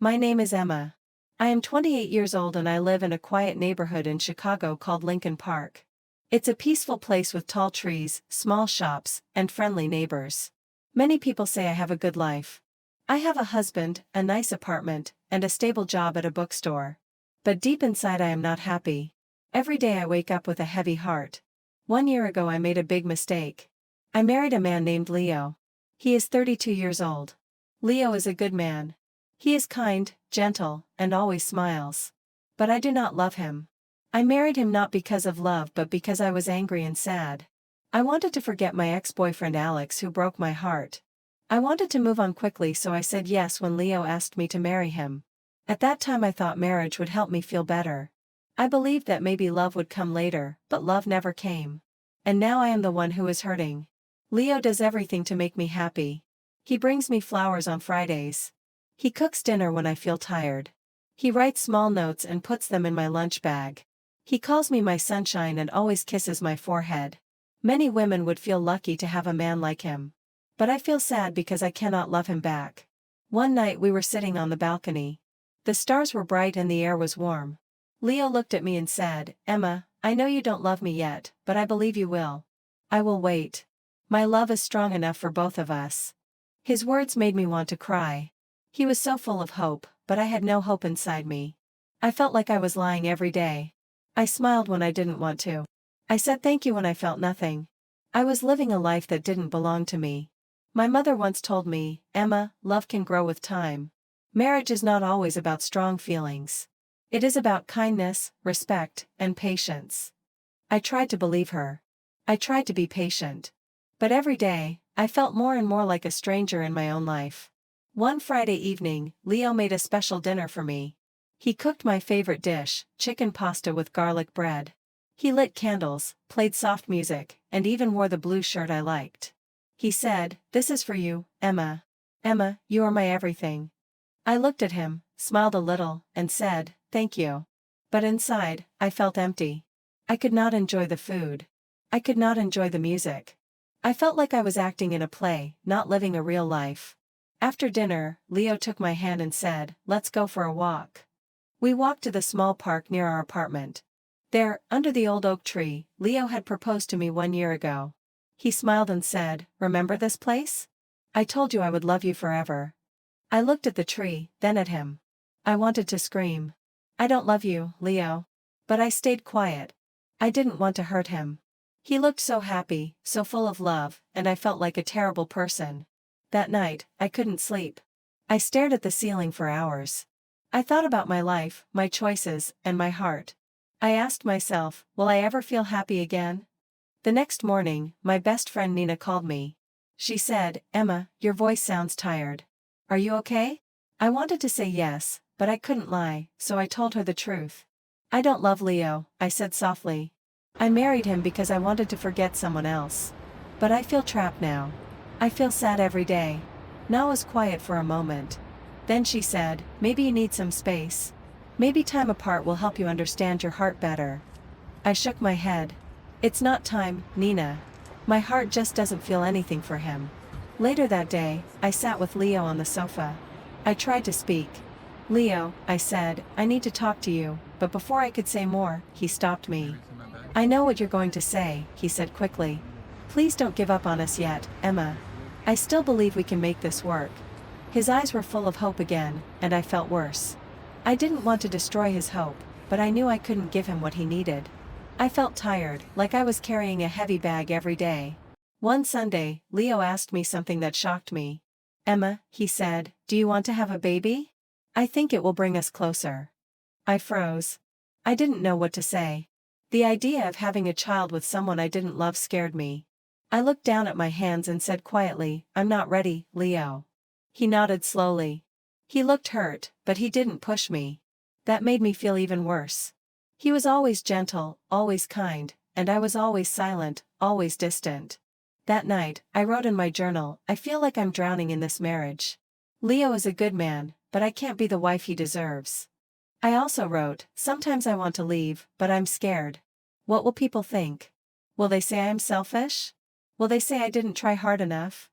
My name is Emma. I am 28 years old and I live in a quiet neighborhood in Chicago called Lincoln Park. It's a peaceful place with tall trees, small shops, and friendly neighbors. Many people say I have a good life. I have a husband, a nice apartment, and a stable job at a bookstore. But deep inside I am not happy. Every day I wake up with a heavy heart. 1 year ago I made a big mistake. I married a man named Leo. He is 32 years old. Leo is a good man. He is kind, gentle, and always smiles. But I do not love him. I married him not because of love but because I was angry and sad. I wanted to forget my ex-boyfriend Alex who broke my heart. I wanted to move on quickly so I said yes when Leo asked me to marry him. At that time I thought marriage would help me feel better. I believed that maybe love would come later, but love never came. And now I am the one who is hurting. Leo does everything to make me happy. He brings me flowers on Fridays. He cooks dinner when I feel tired. He writes small notes and puts them in my lunch bag. He calls me my sunshine and always kisses my forehead. Many women would feel lucky to have a man like him. But I feel sad because I cannot love him back. One night we were sitting on the balcony. The stars were bright and the air was warm. Leo looked at me and said, "Emma, I know you don't love me yet, but I believe you will. I will wait. My love is strong enough for both of us." His words made me want to cry. He was so full of hope, but I had no hope inside me. I felt like I was lying every day. I smiled when I didn't want to. I said thank you when I felt nothing. I was living a life that didn't belong to me. My mother once told me, "Emma, love can grow with time. Marriage is not always about strong feelings. It is about kindness, respect, and patience." I tried to believe her. I tried to be patient. But every day, I felt more and more like a stranger in my own life. One Friday evening, Leo made a special dinner for me. He cooked my favorite dish, chicken pasta with garlic bread. He lit candles, played soft music, and even wore the blue shirt I liked. He said, "This is for you, Emma. Emma, you are my everything." I looked at him, smiled a little, and said, "Thank you." But inside, I felt empty. I could not enjoy the food. I could not enjoy the music. I felt like I was acting in a play, not living a real life. After dinner, Leo took my hand and said, "Let's go for a walk." We walked to the small park near our apartment. There, under the old oak tree, Leo had proposed to me 1 year ago. He smiled and said, "Remember this place? I told you I would love you forever." I looked at the tree, then at him. I wanted to scream. "I don't love you, Leo." But I stayed quiet. I didn't want to hurt him. He looked so happy, so full of love, and I felt like a terrible person. That night, I couldn't sleep. I stared at the ceiling for hours. I thought about my life, my choices, and my heart. I asked myself, will I ever feel happy again? The next morning, my best friend Nina called me. She said, "Emma, your voice sounds tired. Are you okay?" I wanted to say yes, but I couldn't lie, so I told her the truth. "I don't love Leo," I said softly. "I married him because I wanted to forget someone else. But I feel trapped now. I feel sad every day." Na was quiet for a moment. Then she said, "Maybe you need some space. Maybe time apart will help you understand your heart better." I shook my head. "It's not time, Nina. My heart just doesn't feel anything for him." Later that day, I sat with Leo on the sofa. I tried to speak. "Leo," I said, "I need to talk to you," but before I could say more, he stopped me. "I know what you're going to say," he said quickly. "Please don't give up on us yet, Emma. I still believe we can make this work." His eyes were full of hope again, and I felt worse. I didn't want to destroy his hope, but I knew I couldn't give him what he needed. I felt tired, like I was carrying a heavy bag every day. One Sunday, Leo asked me something that shocked me. "Emma," he said, "do you want to have a baby? I think it will bring us closer." I froze. I didn't know what to say. The idea of having a child with someone I didn't love scared me. I looked down at my hands and said quietly, "I'm not ready, Leo." He nodded slowly. He looked hurt, but he didn't push me. That made me feel even worse. He was always gentle, always kind, and I was always silent, always distant. That night, I wrote in my journal, "I feel like I'm drowning in this marriage. Leo is a good man, but I can't be the wife he deserves." I also wrote, "Sometimes I want to leave, but I'm scared. What will people think? Will they say I'm selfish? Will they say I didn't try hard enough?"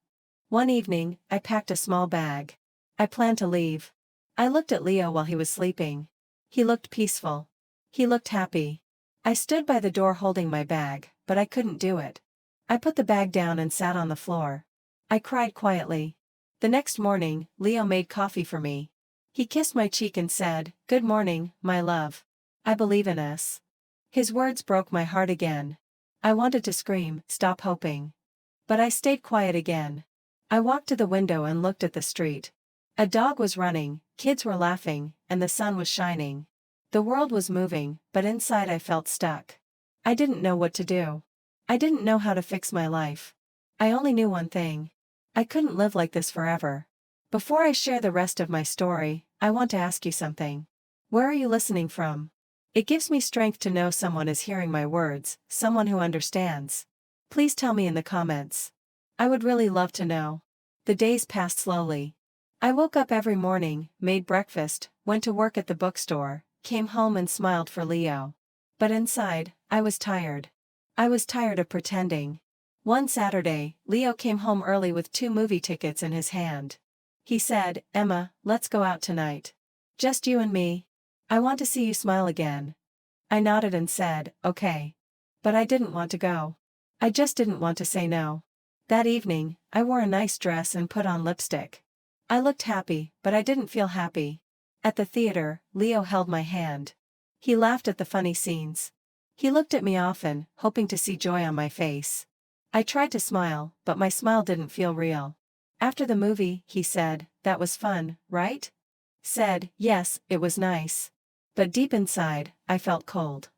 One evening, I packed a small bag. I planned to leave. I looked at Leo while he was sleeping. He looked peaceful. He looked happy. I stood by the door holding my bag, but I couldn't do it. I put the bag down and sat on the floor. I cried quietly. The next morning, Leo made coffee for me. He kissed my cheek and said, "Good morning, my love. I believe in us." His words broke my heart again. I wanted to scream, "Stop hoping." But I stayed quiet again. I walked to the window and looked at the street. A dog was running, kids were laughing, and the sun was shining. The world was moving, but inside I felt stuck. I didn't know what to do. I didn't know how to fix my life. I only knew one thing. I couldn't live like this forever. Before I share the rest of my story, I want to ask you something. Where are you listening from? It gives me strength to know someone is hearing my words, someone who understands. Please tell me in the comments. I would really love to know. The days passed slowly. I woke up every morning, made breakfast, went to work at the bookstore, came home and smiled for Leo. But inside, I was tired. I was tired of pretending. One Saturday, Leo came home early with 2 movie tickets in his hand. He said, "Emma, let's go out tonight. Just you and me. I want to see you smile again." I nodded and said, "Okay." But I didn't want to go. I just didn't want to say no. That evening, I wore a nice dress and put on lipstick. I looked happy, but I didn't feel happy. At the theater, Leo held my hand. He laughed at the funny scenes. He looked at me often, hoping to see joy on my face. I tried to smile, but my smile didn't feel real. After the movie, he said, "That was fun, right?" Said, "Yes, it was nice." But deep inside, I felt cold.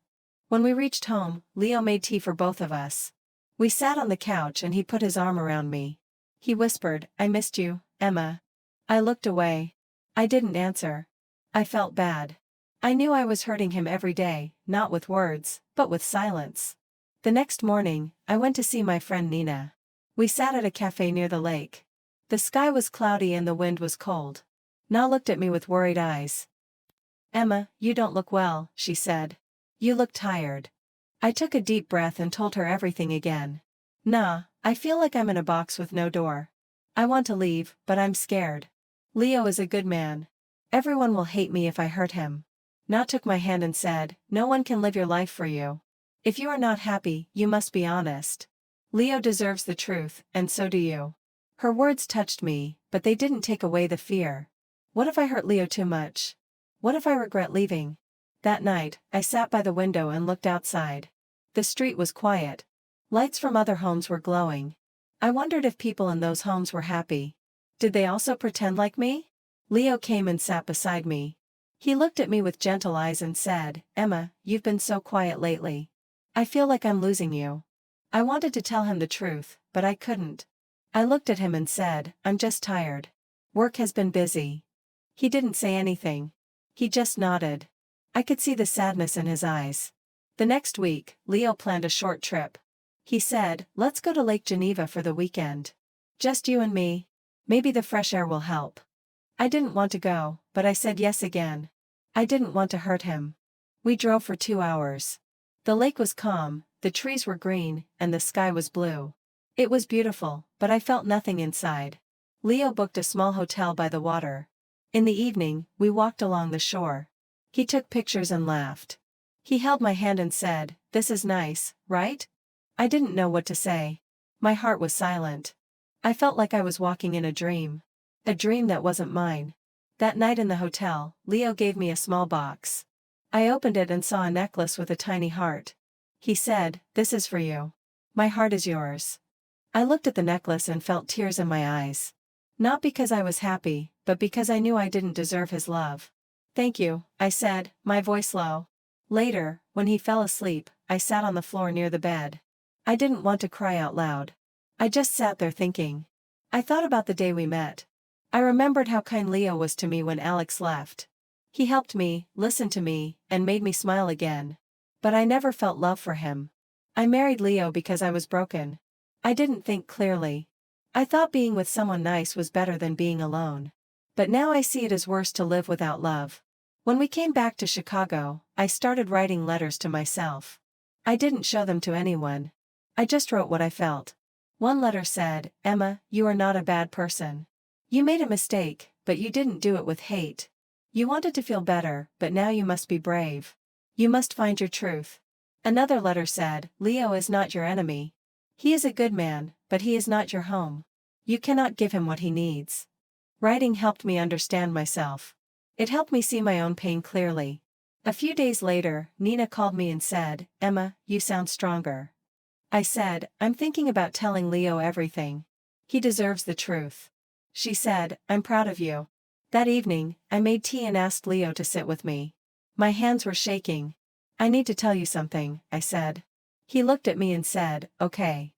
When we reached home, Leo made tea for both of us. We sat on the couch and he put his arm around me. He whispered, "I missed you, Emma." I looked away. I didn't answer. I felt bad. I knew I was hurting him every day, not with words, but with silence. The next morning, I went to see my friend Nina. We sat at a cafe near the lake. The sky was cloudy and the wind was cold. Na looked at me with worried eyes. "Emma, you don't look well," she said. "You look tired." I took a deep breath and told her everything again. "Na, I feel like I'm in a box with no door. I want to leave, but I'm scared. Leo is a good man. Everyone will hate me if I hurt him." Na took my hand and said, "No one can live your life for you. If you are not happy, you must be honest. Leo deserves the truth, and so do you." Her words touched me, but they didn't take away the fear. What if I hurt Leo too much? What if I regret leaving? That night, I sat by the window and looked outside. The street was quiet. Lights from other homes were glowing. I wondered if people in those homes were happy. Did they also pretend like me? Leo came and sat beside me. He looked at me with gentle eyes and said, "Emma, you've been so quiet lately. I feel like I'm losing you." I wanted to tell him the truth, but I couldn't. I looked at him and said, "I'm just tired. Work has been busy." He didn't say anything. He just nodded. I could see the sadness in his eyes. The next week, Leo planned a short trip. He said, "Let's go to Lake Geneva for the weekend. Just you and me. Maybe the fresh air will help." I didn't want to go, but I said yes again. I didn't want to hurt him. We drove for 2 hours. The lake was calm, the trees were green, and the sky was blue. It was beautiful, but I felt nothing inside. Leo booked a small hotel by the water. In the evening, we walked along the shore. He took pictures and laughed. He held my hand and said, "This is nice, right?" I didn't know what to say. My heart was silent. I felt like I was walking in a dream. A dream that wasn't mine. That night in the hotel, Leo gave me a small box. I opened it and saw a necklace with a tiny heart. He said, "This is for you. My heart is yours." I looked at the necklace and felt tears in my eyes. Not because I was happy, but because I knew I didn't deserve his love. "Thank you," I said, my voice low. Later, when he fell asleep, I sat on the floor near the bed. I didn't want to cry out loud. I just sat there thinking. I thought about the day we met. I remembered how kind Leo was to me when Alex left. He helped me, listened to me, and made me smile again. But I never felt love for him. I married Leo because I was broken. I didn't think clearly. I thought being with someone nice was better than being alone. But now I see it as worse to live without love. When we came back to Chicago, I started writing letters to myself. I didn't show them to anyone. I just wrote what I felt. One letter said, "Emma, you are not a bad person. You made a mistake, but you didn't do it with hate. You wanted to feel better, but now you must be brave. You must find your truth. Another letter said, Leo is not your enemy. He is a good man, but he is not your home. You cannot give him what he needs. Writing helped me understand myself. It helped me see my own pain clearly. A few days later, Nina called me and said, Emma, you sound stronger. I said, I'm thinking about telling Leo everything. He deserves the truth. She said, I'm proud of you. That evening, I made tea and asked Leo to sit with me. My hands were shaking. I need to tell you something, I said. He looked at me and said, okay.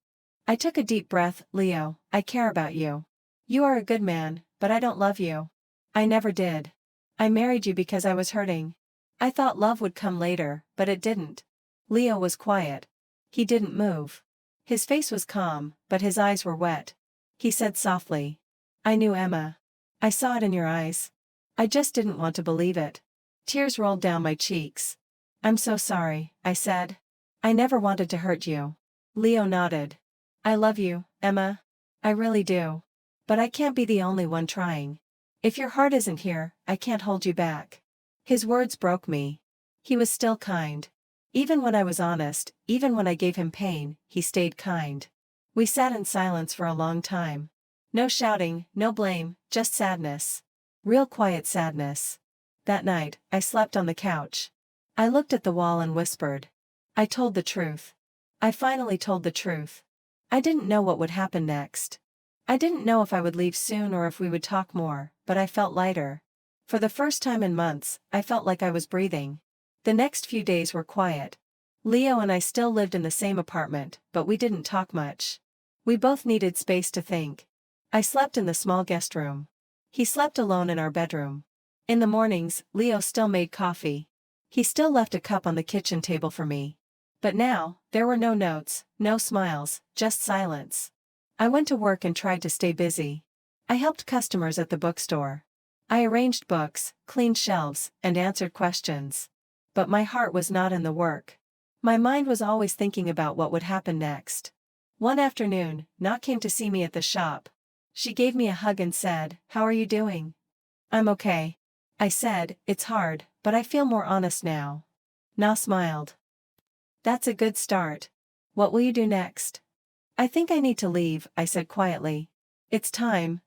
I took a deep breath. Leo, I care about you. You are a good man, but I don't love you. I never did. I married you because I was hurting. I thought love would come later, but it didn't. Leo was quiet. He didn't move. His face was calm, but his eyes were wet. He said softly, I knew Emma. I saw it in your eyes. I just didn't want to believe it. Tears rolled down my cheeks. I'm so sorry, I said. I never wanted to hurt you. Leo nodded. I love you, Emma. I really do. But I can't be the only one trying. If your heart isn't here, I can't hold you back. His words broke me. He was still kind. Even when I was honest, even when I gave him pain, he stayed kind. We sat in silence for a long time. No shouting, no blame, just sadness. Real quiet sadness. That night, I slept on the couch. I looked at the wall and whispered. I told the truth. I finally told the truth. I didn't know what would happen next. I didn't know if I would leave soon or if we would talk more, but I felt lighter. For the first time in months, I felt like I was breathing. The next few days were quiet. Leo and I still lived in the same apartment, but we didn't talk much. We both needed space to think. I slept in the small guest room. He slept alone in our bedroom. In the mornings, Leo still made coffee. He still left a cup on the kitchen table for me. But now, there were no notes, no smiles, just silence. I went to work and tried to stay busy. I helped customers at the bookstore. I arranged books, cleaned shelves, and answered questions. But my heart was not in the work. My mind was always thinking about what would happen next. One afternoon, Na came to see me at the shop. She gave me a hug and said, How are you doing? I'm okay. I said, It's hard, but I feel more honest now. Na smiled. That's a good start. What will you do next? I think I need to leave, I said quietly. It's time.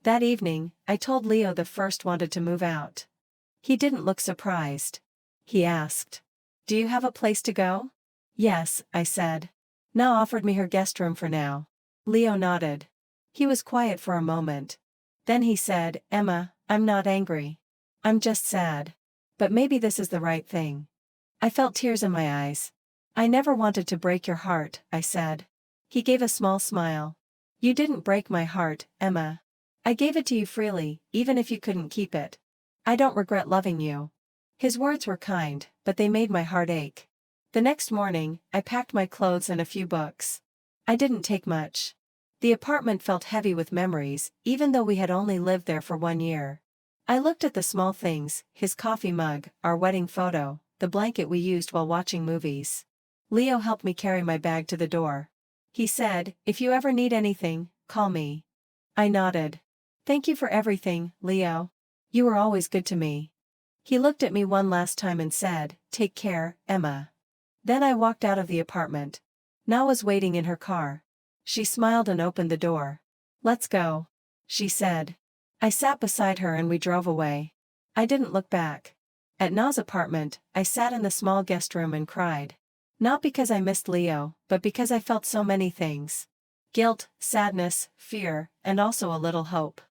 That evening, I told Leo the first wanted to move out. He didn't look surprised. He asked, Do you have a place to go? Yes, I said. Na offered me her guest room for now. Leo nodded. He was quiet for a moment. Then he said, Emma, I'm not angry. I'm just sad. But maybe this is the right thing. I felt tears in my eyes. I never wanted to break your heart, I said. He gave a small smile. You didn't break my heart, Emma. I gave it to you freely, even if you couldn't keep it. I don't regret loving you. His words were kind, but they made my heart ache. The next morning, I packed my clothes and a few books. I didn't take much. The apartment felt heavy with memories, even though we had only lived there for 1 year. I looked at the small things, his coffee mug, our wedding photo, the blanket we used while watching movies. Leo helped me carry my bag to the door. He said, If you ever need anything, call me. I nodded. Thank you for everything, Leo. You were always good to me. He looked at me one last time and said, Take care, Emma. Then I walked out of the apartment. Na was waiting in her car. She smiled and opened the door. Let's go, she said. I sat beside her and we drove away. I didn't look back. At Na's apartment, I sat in the small guest room and cried. Not because I missed Leo, but because I felt so many things. Guilt, sadness, fear, and also a little hope.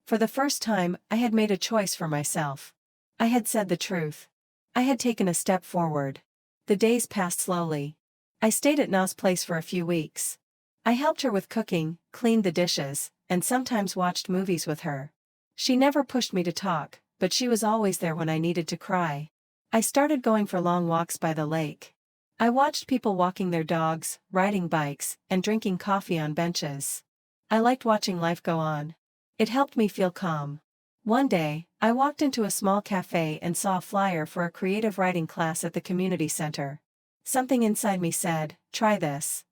For the first time, I had made a choice for myself. I had said the truth. I had taken a step forward. The days passed slowly. I stayed at Na's place for a few weeks. I helped her with cooking, cleaned the dishes, and sometimes watched movies with her. She never pushed me to talk, but she was always there when I needed to cry. I started going for long walks by the lake. I watched people walking their dogs, riding bikes, and drinking coffee on benches. I liked watching life go on. It helped me feel calm. One day, I walked into a small cafe and saw a flyer for a creative writing class at the community center. Something inside me said, Try this.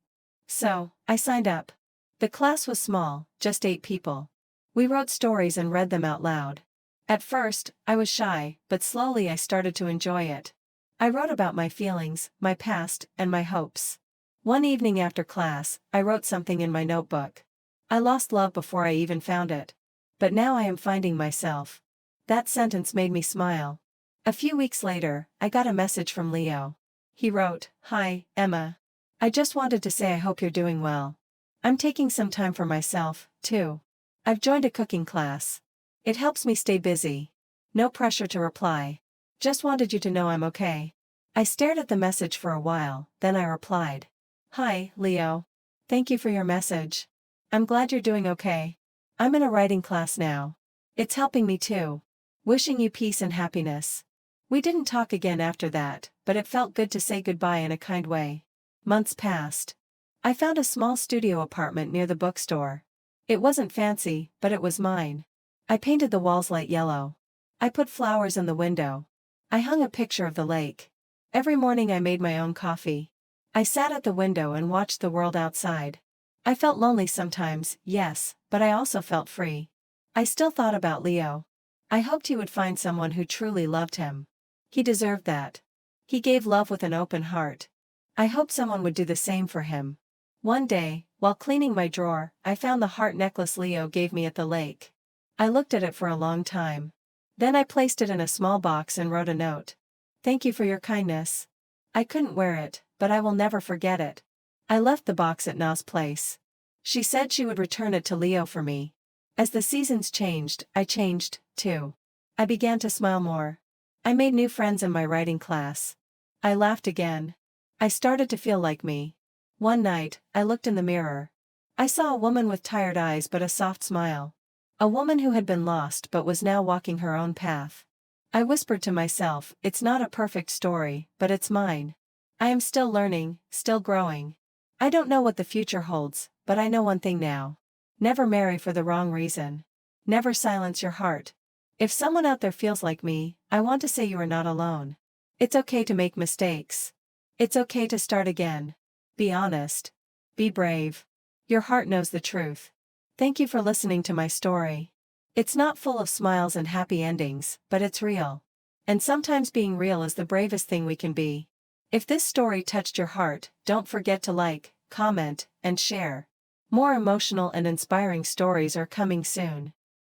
So, I signed up. The class was small, just 8 people. We wrote stories and read them out loud. At first, I was shy, but slowly I started to enjoy it. I wrote about my feelings, my past, and my hopes. One evening after class, I wrote something in my notebook. I lost love before I even found it. But now I am finding myself. That sentence made me smile. A few weeks later, I got a message from Leo. He wrote, "Hi, Emma. I just wanted to say I hope you're doing well. I'm taking some time for myself, too. I've joined a cooking class. It helps me stay busy. No pressure to reply. Just wanted you to know I'm okay." I stared at the message for a while, then I replied. "Hi, Leo. Thank you for your message. I'm glad you're doing okay. I'm in a writing class now. It's helping me too. Wishing you peace and happiness." We didn't talk again after that, but it felt good to say goodbye in a kind way. Months passed. I found a small studio apartment near the bookstore. It wasn't fancy, but it was mine. I painted the walls light yellow. I put flowers in the window. I hung a picture of the lake. Every morning I made my own coffee. I sat at the window and watched the world outside. I felt lonely sometimes, yes, but I also felt free. I still thought about Leo. I hoped he would find someone who truly loved him. He deserved that. He gave love with an open heart. I hoped someone would do the same for him. One day, while cleaning my drawer, I found the heart necklace Leo gave me at the lake. I looked at it for a long time. Then I placed it in a small box and wrote a note. "Thank you for your kindness. I couldn't wear it, but I will never forget it." I left the box at Na's place. She said she would return it to Leo for me. As the seasons changed, I changed, too. I began to smile more. I made new friends in my writing class. I laughed again. I started to feel like me. One night, I looked in the mirror. I saw a woman with tired eyes but a soft smile. A woman who had been lost but was now walking her own path. I whispered to myself, "It's not a perfect story, but it's mine. I am still learning, still growing. I don't know what the future holds, but I know one thing now. Never marry for the wrong reason. Never silence your heart." If someone out there feels like me, I want to say you are not alone. It's okay to make mistakes. It's okay to start again. Be honest. Be brave. Your heart knows the truth. Thank you for listening to my story. It's not full of smiles and happy endings, but it's real. And sometimes being real is the bravest thing we can be. If this story touched your heart, don't forget to like, comment, and share. More emotional and inspiring stories are coming soon.